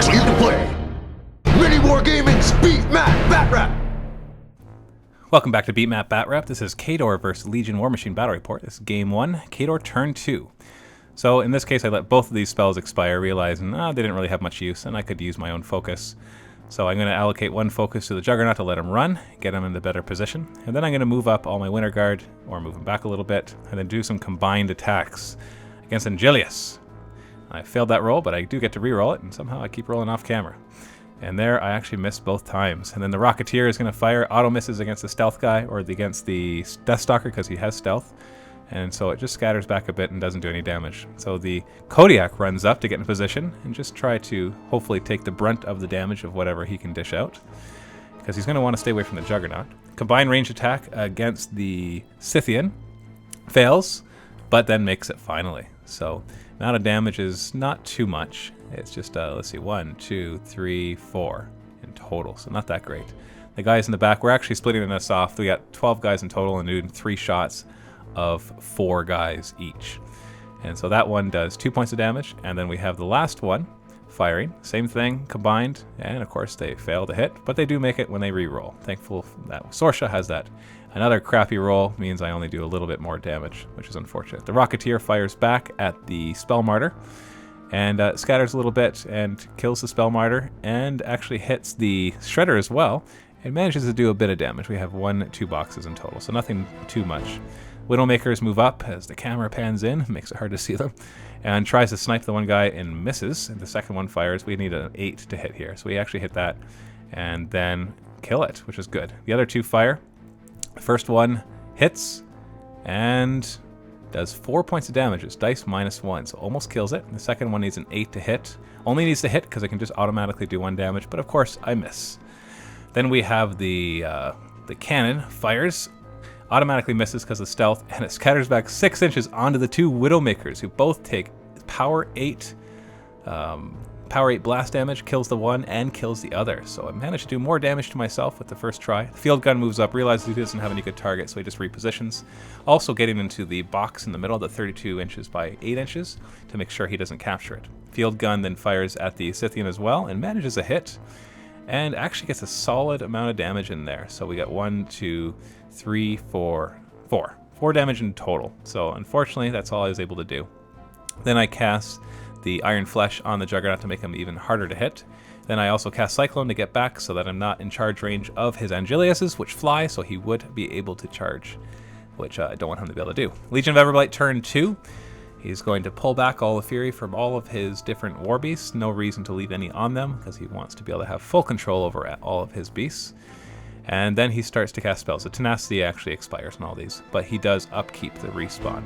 Clear to play. Mini War Gaming's Beat Map Batrep. Welcome back to Beat Map Batrep. This is Khador vs. Legion Warmachine Battle Report. This is Game 1, Khador Turn 2. So in this case I let both of these spells expire, realizing they didn't really have much use and I could use my own focus. So I'm going to allocate one focus to the Juggernaut to let him run, get him in the better position, and then I'm going to move up all my Winter Guard, or move him back a little bit, and then do some combined attacks against Angelius. I failed that roll, but I do get to re-roll it, and somehow I keep rolling off camera. And there I actually missed both times. And then the Rocketeer is going to fire auto misses against the Stealth guy, or against the Deathstalker because he has Stealth. And so it just scatters back a bit and doesn't do any damage. So the Kodiak runs up to get in position and just try to hopefully take the brunt of the damage of whatever he can dish out, because he's going to want to stay away from the Juggernaut. Combined range attack against the Scythian fails, but then makes it finally. So amount of damage is not too much. It's just, let's see, 1, 2, 3, 4 in total, so not that great. The guys in the back, we're actually splitting this off. We got 12 guys in total and doing 3 shots of 4 guys each. And so that one does 2 points of damage, and then we have the last one firing. Same thing, combined, and of course they fail to hit, but they do make it when they re-roll. Thankful that Sorsha has that. Another crappy roll means I only do a little bit more damage, which is unfortunate. The Rocketeer fires back at the Spell Martyr, and scatters a little bit and kills the Spell Martyr, and actually hits the Shredder as well. It manages to do a bit of damage. We have 2 boxes in total, so nothing too much. Widowmakers move up as the camera pans in, makes it hard to see them, and tries to snipe the one guy and misses, and the second one fires. We need an 8 to hit here, so we actually hit that and then kill it, which is good. The other 2 fire. The first one hits and does 4 points of damage. It's dice -1, so almost kills it. The second one needs an 8 to hit. Only needs to hit because it can just automatically do 1 damage, but of course I miss. Then we have the cannon fires, automatically misses because of stealth, and it scatters back 6 inches onto the 2 Widowmakers, who both take power 8 blast damage, kills the one and kills the other. So I managed to do more damage to myself with the first try. The field gun moves up, realizes he doesn't have any good target, so he just repositions. Also getting into the box in the middle, the 32 inches by 8 inches, to make sure he doesn't capture it. Field gun then fires at the Scythian as well and manages a hit, and actually gets a solid amount of damage in there. So we got 1, 2, 3, 4 damage in total. So unfortunately, that's all I was able to do. Then I cast the Iron Flesh on the Juggernaut to make him even harder to hit. Then I also cast Cyclone to get back so that I'm not in charge range of his Angeliuses, which fly, so he would be able to charge, which I don't want him to be able to do. Legion of Everblight turn 2. He's going to pull back all the fury from all of his different war beasts. No reason to leave any on them, because he wants to be able to have full control over all of his beasts. And then he starts to cast spells. The Tenacity actually expires on all these, but he does upkeep the respawn.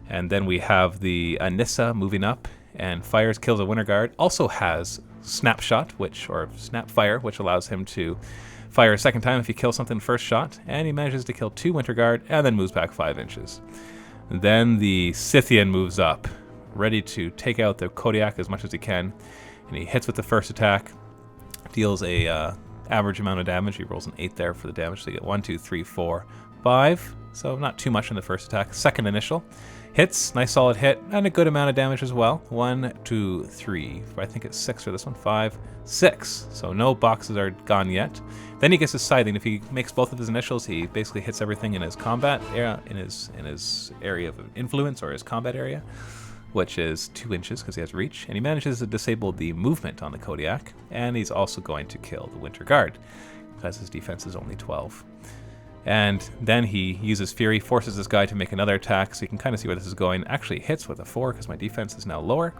And then we have the Anissa moving up and fires, kills a Winter Guard. Also has Snapshot, or Snapfire, which allows him to fire a second time if he kills something first shot. And he manages to kill 2 Winter Guard and then moves back 5 inches. Then the Scythian moves up, ready to take out the Kodiak as much as he can. And he hits with the first attack, deals a average amount of damage. He rolls an 8 there for the damage, so you get 1, 2, 3, 4, 5. So not too much in the first attack. Second initial hits, nice solid hit, and a good amount of damage as well. 1, 2, 3, I think it's 6 for this one. 5, 6. So no boxes are gone yet. Then he gets his scything. If he makes both of his initials, he basically hits everything in his combat area, in his area of influence, or his combat area, which is 2 inches because he has reach. And he manages to disable the movement on the Kodiak, and he's also going to kill the Winter Guard because his defense is only 12. And then he uses Fury, forces this guy to make another attack, so you can kind of see where this is going. Actually hits with a 4 because my defense is now lower,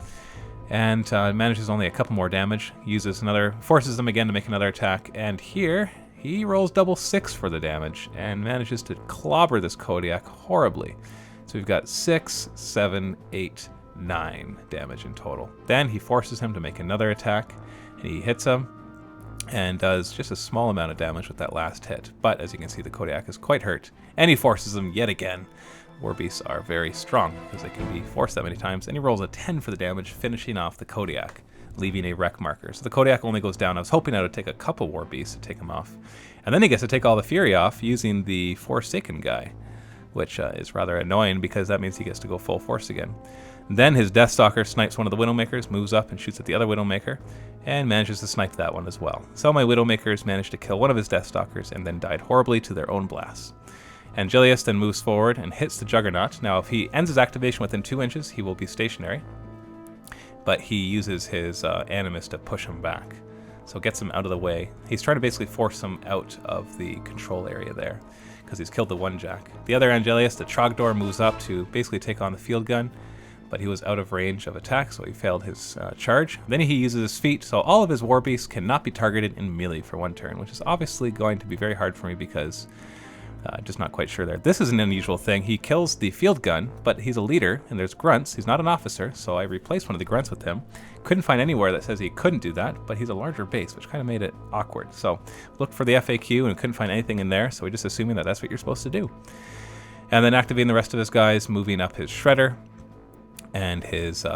and manages only a couple more damage. Forces them again to make another attack, and here he rolls double 6 for the damage and manages to clobber this Kodiak horribly. So we've got 6, 7, 8, 9 damage in total. Then he forces him to make another attack, and he hits him and does just a small amount of damage with that last hit. But as you can see, the Kodiak is quite hurt, and he forces him yet again. War beasts are very strong because they can be forced that many times, and he rolls a 10 for the damage, finishing off the Kodiak, leaving a wreck marker. So the Kodiak only goes down. I was hoping I would take a couple war beasts to take him off, and then he gets to take all the fury off using the Forsaken guy. which is rather annoying because that means he gets to go full force again. Then his Deathstalker snipes one of the Widowmakers, moves up and shoots at the other Widowmaker, and manages to snipe that one as well. So my Widowmakers managed to kill one of his Deathstalkers and then died horribly to their own blasts. Angelius then moves forward and hits the Juggernaut. Now if he ends his activation within 2 inches, he will be stationary, but he uses his Animus to push him back. So gets him out of the way. He's trying to basically force him out of the control area there, because he's killed the one Jack. The other Angelius, the Trogdor, moves up to basically take on the field gun, but he was out of range of attack, so he failed his charge. Then he uses his feet, so all of his war beasts cannot be targeted in melee for 1 turn, which is obviously going to be very hard for me because just not quite sure there. This is an unusual thing. He kills the field gun, but he's a leader, and there's grunts. He's not an officer, so I replaced one of the grunts with him. Couldn't find anywhere that says he couldn't do that, but he's a larger base, which kind of made it awkward. So looked for the FAQ and couldn't find anything in there, so we're just assuming that that's what you're supposed to do. And then activating the rest of his guys, moving up his Shredder, and his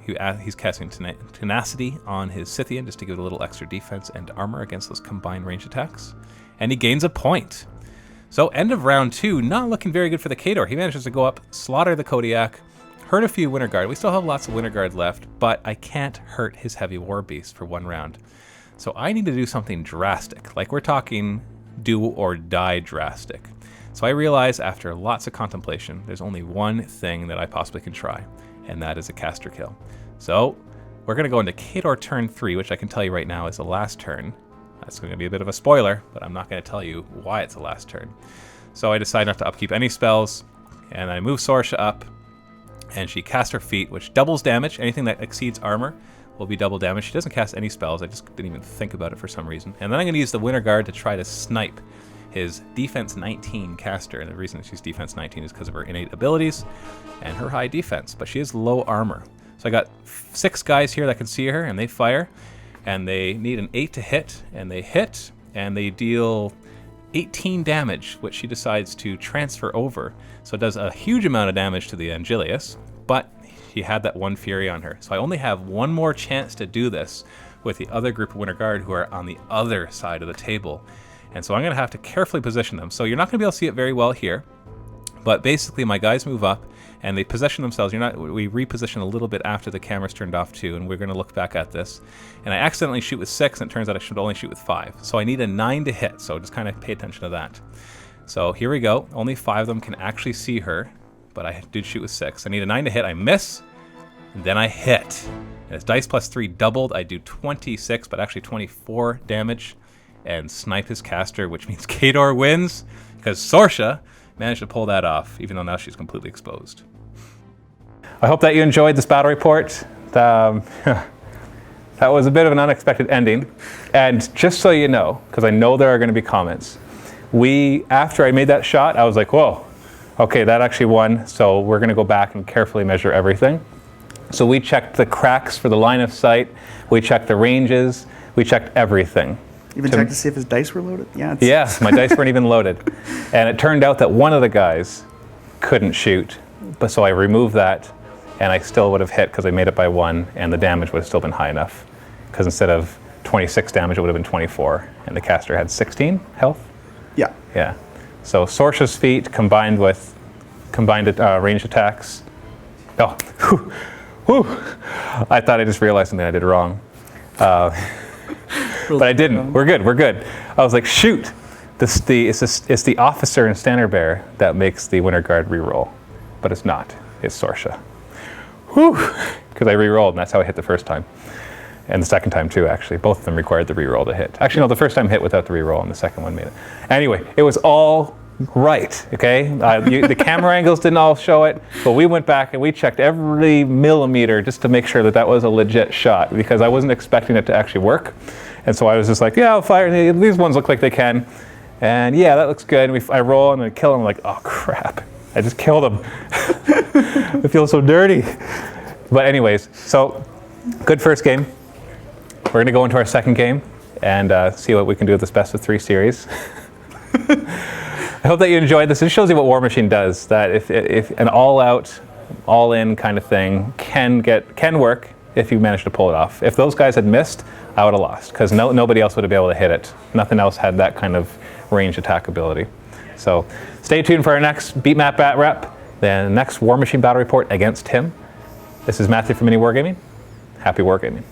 he's casting Tenacity on his Scythian just to give it a little extra defense and armor against those combined range attacks. And he gains a point. So end of round 2, not looking very good for the Khador. He manages to go up, slaughter the Kodiak, hurt a few Winter Guard. We still have lots of Winter Guard left, but I can't hurt his heavy war beast for 1 round. So I need to do something drastic. Like we're talking do or die drastic. So I realize after lots of contemplation, there's only one thing that I possibly can try, and that is a caster kill. So we're going to go into Khador turn 3, which I can tell you right now is the last turn. That's going to be a bit of a spoiler, but I'm not going to tell you why it's the last turn. So I decide not to upkeep any spells, and I move Sorsha up, and she casts her feat, which doubles damage. Anything that exceeds armor will be double damage. She doesn't cast any spells. I just didn't even think about it for some reason. And then I'm going to use the Winter Guard to try to snipe his defense 19 caster. And the reason she's defense 19 is because of her innate abilities and her high defense, but she has low armor. So I got 6 guys here that can see her, and they fire, and they need an 8 to hit, and they hit, and they deal 18 damage, which she decides to transfer over. So it does a huge amount of damage to the Angelius, but he had that 1 Fury on her. So I only have 1 more chance to do this with the other group of Winter Guard who are on the other side of the table. And so I'm going to have to carefully position them. So you're not going to be able to see it very well here, but basically my guys move up and they position themselves. We reposition a little bit after the camera's turned off too, and we're going to look back at this. And I accidentally shoot with 6, and it turns out I should only shoot with 5. So I need a 9 to hit, so just kind of pay attention to that. So here we go. Only 5 of them can actually see her, but I did shoot with 6. I need a 9 to hit. I miss, and then I hit. And it's dice plus 3 doubled. I do 26, but actually 24 damage, and snipe his caster, which means Khador wins, because Sorsha managed to pull that off, even though now she's completely exposed. I hope that you enjoyed this battle report. That was a bit of an unexpected ending. And just so you know, because I know there are going to be comments, after I made that shot, I was like, whoa, okay, that actually won. So we're going to go back and carefully measure everything. So we checked the cracks for the line of sight. We checked the ranges. We checked everything. Even checked to see if his dice were loaded? Yeah, my dice weren't even loaded. And it turned out that one of the guys couldn't shoot. But so I removed that, and I still would have hit because I made it by 1, and the damage would have still been high enough. Because instead of 26 damage, it would have been 24. And the caster had 16 health? Yeah. Yeah. So Sorsha's feat combined ranged attacks. Oh, whew, whew. I thought I just realized something I did wrong. But I didn't. We're good. I was like, shoot. It's the officer and standard bearer that makes the Winter Guard reroll. But it's not. It's Sorsha. Whew. Because I rerolled, and that's how I hit the first time. And the second time, too, actually. Both of them required the reroll to hit. Actually, no, the first time hit without the reroll, and the second one made it. Anyway, it was all right, okay? The camera angles didn't all show it, but we went back and we checked every millimeter just to make sure that that was a legit shot, because I wasn't expecting it to actually work. And so I was just like, yeah, I'll fire. These ones look like they can. And yeah, that looks good. And I roll and I kill him. I'm like, oh, crap. I just killed him. I feel so dirty. But anyways, so good first game. We're going to go into our second game and see what we can do with this best of 3 series. I hope that you enjoyed this. It shows you what Warmachine does, that if an all-out, all-in kind of thing can work if you manage to pull it off. If those guys had missed, I would have lost, because nobody else would have been able to hit it. Nothing else had that kind of range attack ability. So Stay tuned for our next Beat Map Batrep, the next Warmachine battle report against him. This is Matthew from Mini Wargaming. Happy wargaming.